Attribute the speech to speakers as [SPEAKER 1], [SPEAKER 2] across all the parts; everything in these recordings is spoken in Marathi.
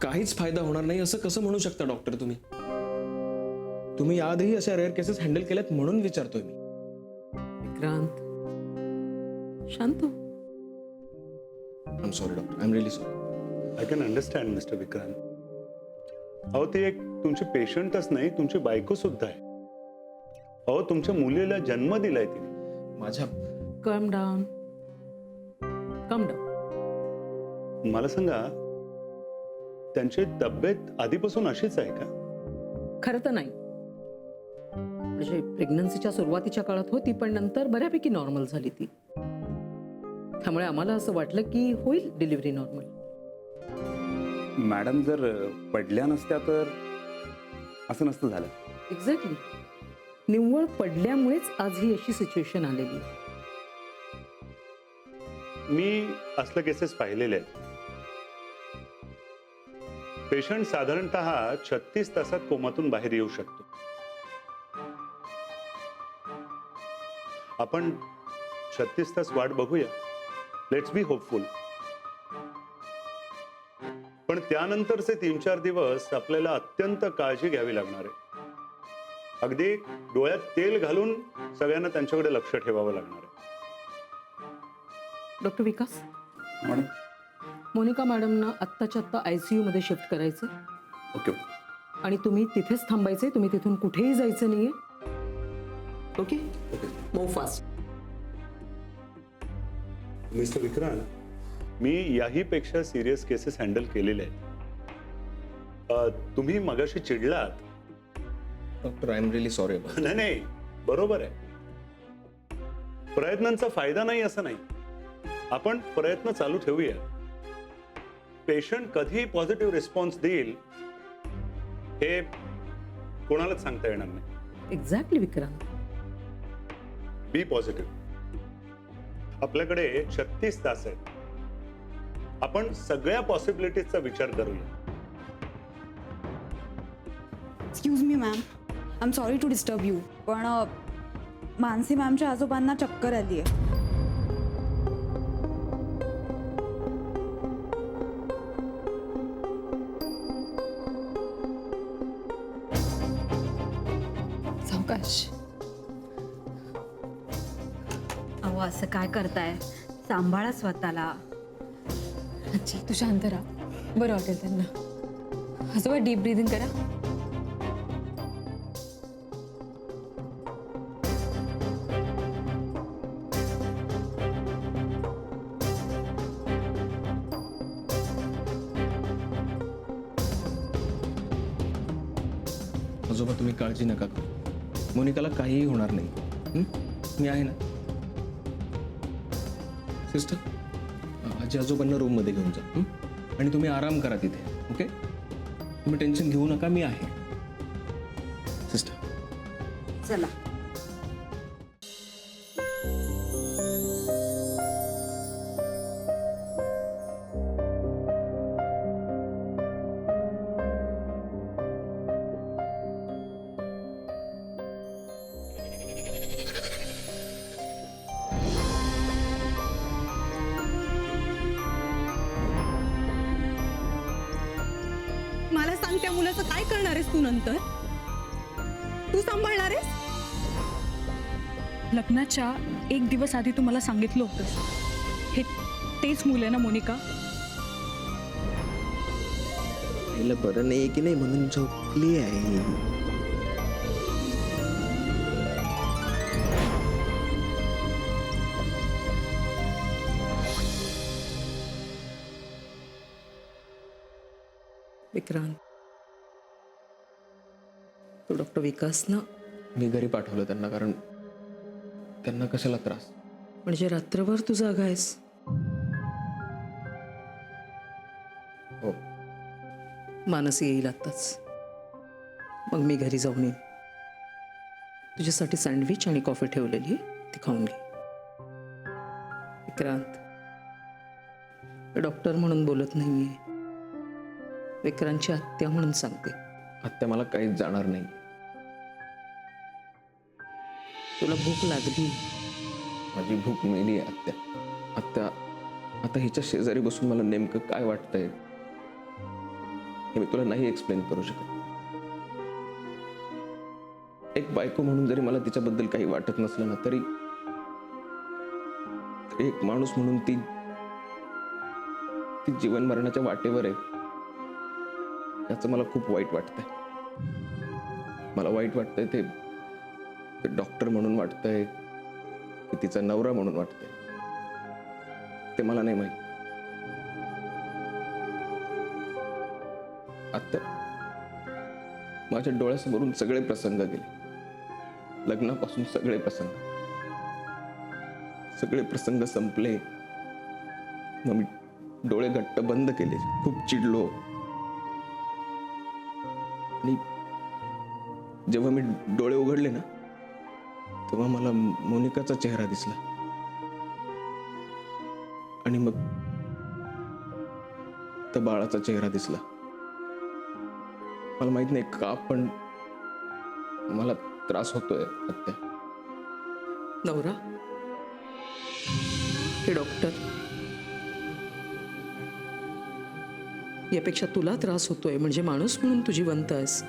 [SPEAKER 1] काहीच फायदा होणार नाही असं कसं म्हणू शकता डॉक्टर तुम्ही? तुम्ही याआधीही अशा रेअर केसेस हँडल केल्यात म्हणून विचारतोय मी.
[SPEAKER 2] विक्रांत, शांत हो.
[SPEAKER 1] I am sorry doctor, I am really sorry.
[SPEAKER 3] I can understand mister Vikrant. अहो ती एक तुमची पेशंटच नाही, तुमची बायको सुद्धा आहे. अहो तुमच्या मुलीला जन्म दिलाय तिने.
[SPEAKER 1] माझ्या
[SPEAKER 2] कम डाऊन, कम डाऊन.
[SPEAKER 3] मला सांगा, त्यांची तब्येत आधीपासून अशीच आहे का?
[SPEAKER 2] खरं तर नाही, म्हणजे प्रेग्नन्सीच्या सुरुवातीच्या काळात होती, पण नंतर बऱ्यापैकी नॉर्मल झाली ती. त्यामुळे आम्हाला असं वाटलं की होईल डिलिव्हरी नॉर्मल.
[SPEAKER 4] मॅडम जर पडल्या नसत्या तर असं नसतं झालं.
[SPEAKER 2] एक्झॅक्टली, निव्वळ पडल्यामुळेच आज ही अशी सिच्युएशन आलेली.
[SPEAKER 3] मी असल्या केसेस पाहिलेले आहेत. पेशंट साधारणतः 36 तासात कोमातून बाहेर येऊ शकतो. आपण 36 तास वाट बघूया. Let's be hopeful. पण त्यानंतरचे 3-4 दिवस आपल्याला अत्यंत काळजी घ्यावी लागणार आहे. अगदी डोळ्यात तेल घालून सगळ्यांना त्यांच्याकडे लक्ष ठेवावं लागणार आहे.
[SPEAKER 2] डॉक्टर विकास,
[SPEAKER 4] मॅडम
[SPEAKER 2] मोनिका मॅडमना आत्ताच्या आत्ता ICU मध्ये शिफ्ट करायचं
[SPEAKER 4] ओके.
[SPEAKER 2] आणि तुम्ही तिथेच थांबायचे. तुम्ही तिथून कुठेही जायचं नाहीये. Okay, move fast.
[SPEAKER 3] Mr Vikrant, मी याही पेक्षा सिरियस केसेस हँडल केलेले आहेत. तुम्ही मगाशी चिडलात.
[SPEAKER 1] Doctor, I am really sorry.
[SPEAKER 3] नाही नाही, बरोबर आहे. प्रयत्नांचा फायदा नाही असं नाही. आपण प्रयत्न चालू ठेवूया. पेशंट कधी पॉझिटिव्ह रिस्पॉन्स देईल हे कोणालाच सांगता येणार नाही.
[SPEAKER 2] एक्झॅक्टली विक्रांत.
[SPEAKER 3] Be positive. आपल्याकडे 36 तास आहेत. आपण सगळ्या पॉसिबिलिटीजचा विचार करूया.
[SPEAKER 5] Excuse me ma'am, I am sorry to disturb you, पण मानसी मॅमच्या आजोबांना चक्कर आली आहे.
[SPEAKER 6] सावकाश. अहो असं काय करताय? सांभाळा स्वतःला.
[SPEAKER 7] आजी तू शांत राहा, बरं वाटेल त्यांना. आजोबा डीप ब्रीदिंग करा.
[SPEAKER 1] आजोबा तुम्ही काळजी नका करू. मोनिकाला काहीही होणार नाही. मी आहे ना. सिस्टर, आजी आजोबांना रूम मध्ये घेऊन जा. आणि तुम्ही आराम करा तिथे. ओके, तुम्ही टेन्शन घेऊ नका, मी आहे. सिस्टर
[SPEAKER 6] चला.
[SPEAKER 5] मला सांग, त्या मुलाचं काय करणार आहेस तू नंतर? तू सांभाळणार आहेस?
[SPEAKER 7] लग्नाच्या 1 दिवस आधी तू मला सांगितलं होतंस हे तेच मुलं आहे ना मोनिका?
[SPEAKER 1] आईला बरं नाही की नाही म्हणून झोपली आहे.
[SPEAKER 2] विक्रांत, तो डॉक्टर विकास ना,
[SPEAKER 1] मी घरी पाठवलं त्यांना, कारण त्यांना कशाला त्रास.
[SPEAKER 2] म्हणजे रात्रभर तू जागा आहेस?
[SPEAKER 1] हो.
[SPEAKER 2] मानसी येईल आत्ताच, मग मी घरी जाऊन येईन. तुझ्यासाठी सँडविच आणि कॉफी ठेवलेली आहे, ती खाऊन घे. विक्रांत, डॉक्टर म्हणून बोलत नाहीये, विक्रांतची आत्या म्हणून सांगते.
[SPEAKER 1] आत्या मला काहीच जाणार नाही.
[SPEAKER 2] तुला भूक लागली?
[SPEAKER 1] माझी भूक मेली आहे आत्या. आत्या, आता हिच्या शेजारी बसून मला नेमकं काय वाटतंय? हे मी तुला नाही एक्सप्लेन करू शकत. एक बायको म्हणून जरी मला तिच्याबद्दल काही वाटत नसलं ना, तरी एक माणूस म्हणून ती जीवन मरणाच्या वाटेवर आहे, याचं मला खूप वाईट वाटतंय. मला वाईट वाटतंय ते डॉक्टर म्हणून वाटतंय की तिचा नवरा म्हणून वाटतंय, ते मला नाही माहित. आता माझ्या डोळ्यासमोरून सगळे प्रसंग गेले, लग्नापासून सगळे प्रसंग संपले. मग मी डोळे घट्ट बंद केले, खूप चिडलो. आणि जेव्हा मी डोळे उघडले ना, तेव्हा मला मोनिकाचा चेहरा दिसला. आणि मग त्या बाळाचा चेहरा दिसला. मला माहित नाही का, पण मला त्रास होतोय आत्या.
[SPEAKER 2] नवरा, हे डॉक्टर, यापेक्षा तुला त्रास होतोय म्हणजे माणूस म्हणून तू जिवंत आहेस,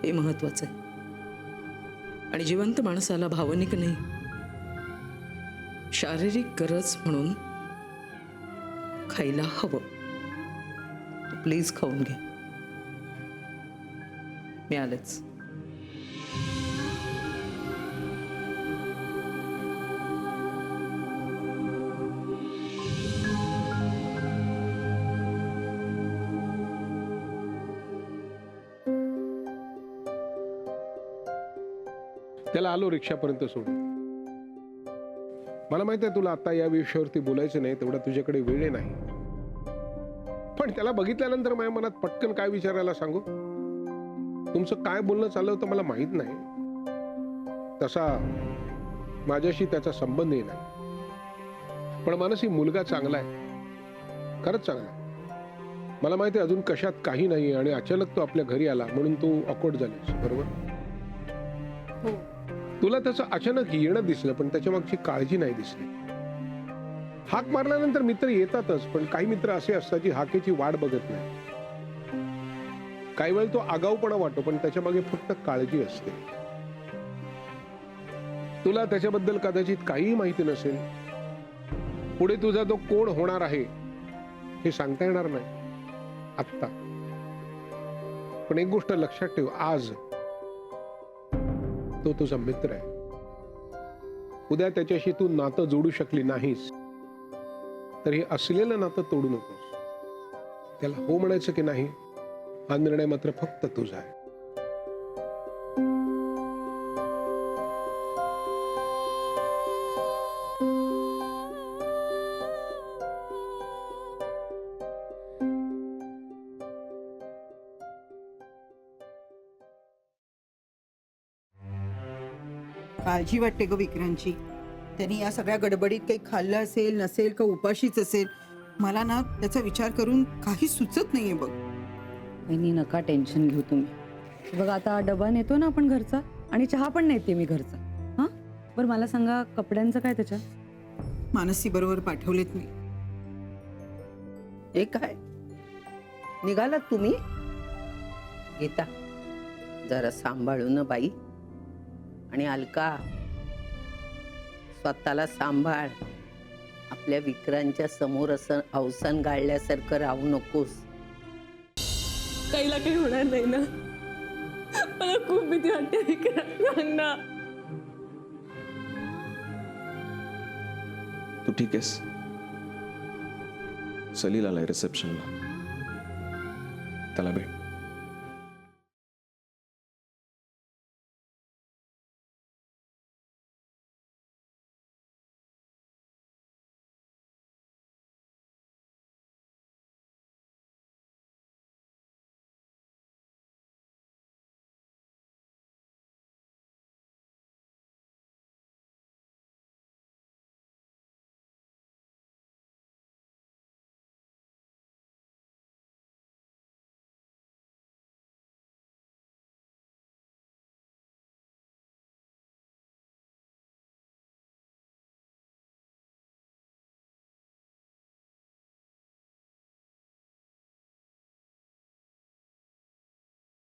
[SPEAKER 2] हे महत्वाचं आहे. आणि जिवंत माणसाला भावनिक नाही, शारीरिक गरज म्हणून खायला हवं. तू प्लीज खाऊन घे. मी आलेच.
[SPEAKER 8] त्याला आलो रिक्षापर्यंत सोडून. मला माहित आहे तुला आता या विषयावरती बोलायचं नाही, तेवढा तुझ्याकडे वेळ नाही. पण त्याला बघितल्यानंतर माझ्या मनात पटकन काय विचारायला सांगू. तुमचं काय बोलणं चाललं होतं मला माहित नाही. तसा माझ्याशी त्याचा संबंधही नाही. पण मानसी मुलगा चांगला आहे, खरंच चांगला आहे. मला माहिती आहे अजून कशात काही नाही, आणि अचानक तो आपल्या घरी आला म्हणून तू ऑकवर्ड झालीस, बरोबर. तुला त्याचं अचानक येणं दिसलं, पण त्याच्या मागची काळजी नाही दिसली. हाक मारल्यानंतर मित्र येतातच, पण काही मित्र असे असतात जी हाकेची वाट बघत नाही. काही वेळ तो आगाऊपणा वाटतो, पण त्याच्या मागे फक्त काळजी असते. तुला त्याच्याबद्दल कदाचित काहीही माहिती नसेल. पुढे तुझा तो कोण होणार आहे हे सांगता येणार नाही आत्ता. पण एक गोष्ट लक्षात ठेव, आज तो तुझा मित्र आहे. उद्या त्याच्याशी तू नातं जोडू शकली नाहीस तर हे असलेलं नातं तोडू नकोस. त्याला हो म्हणायचं की नाही हा निर्णय मात्र फक्त तुझा आहे.
[SPEAKER 9] काळजी वाटते ग विक्रांतची. त्यांनी या सगळ्या गडबडीत काही खाल्लं असेल नसेल का उपाशीच असेल. मला ना त्याचा विचार करून काही सुचत नाहीये बघ.
[SPEAKER 10] वहिनी नका टेन्शन घेऊ तुम्ही. बघा आता डबा नेतो ना आपण घरचा, आणि चहा पण नेते मी घरचा. हां बरं मला सांगा कपड्यांचं काय त्याच्यात.
[SPEAKER 9] मानसी बरोबर पाठवलेत मी.
[SPEAKER 11] हे काय निघालात तुम्ही. गीता जरा सांभाळून ना बाई. आणि अलका स्वतःला सांभाळ. आपल्या विक्रांच्या समोर असं अवसान गाळल्यासारखं राहू नकोस.
[SPEAKER 7] काहीला काही होणार नाही ना. मला खूप भीती वाटते विक्रांत, सांग ना.
[SPEAKER 1] तू ठीक आहेस. सलील आलाय रिसेप्शनला, त्याला भेट.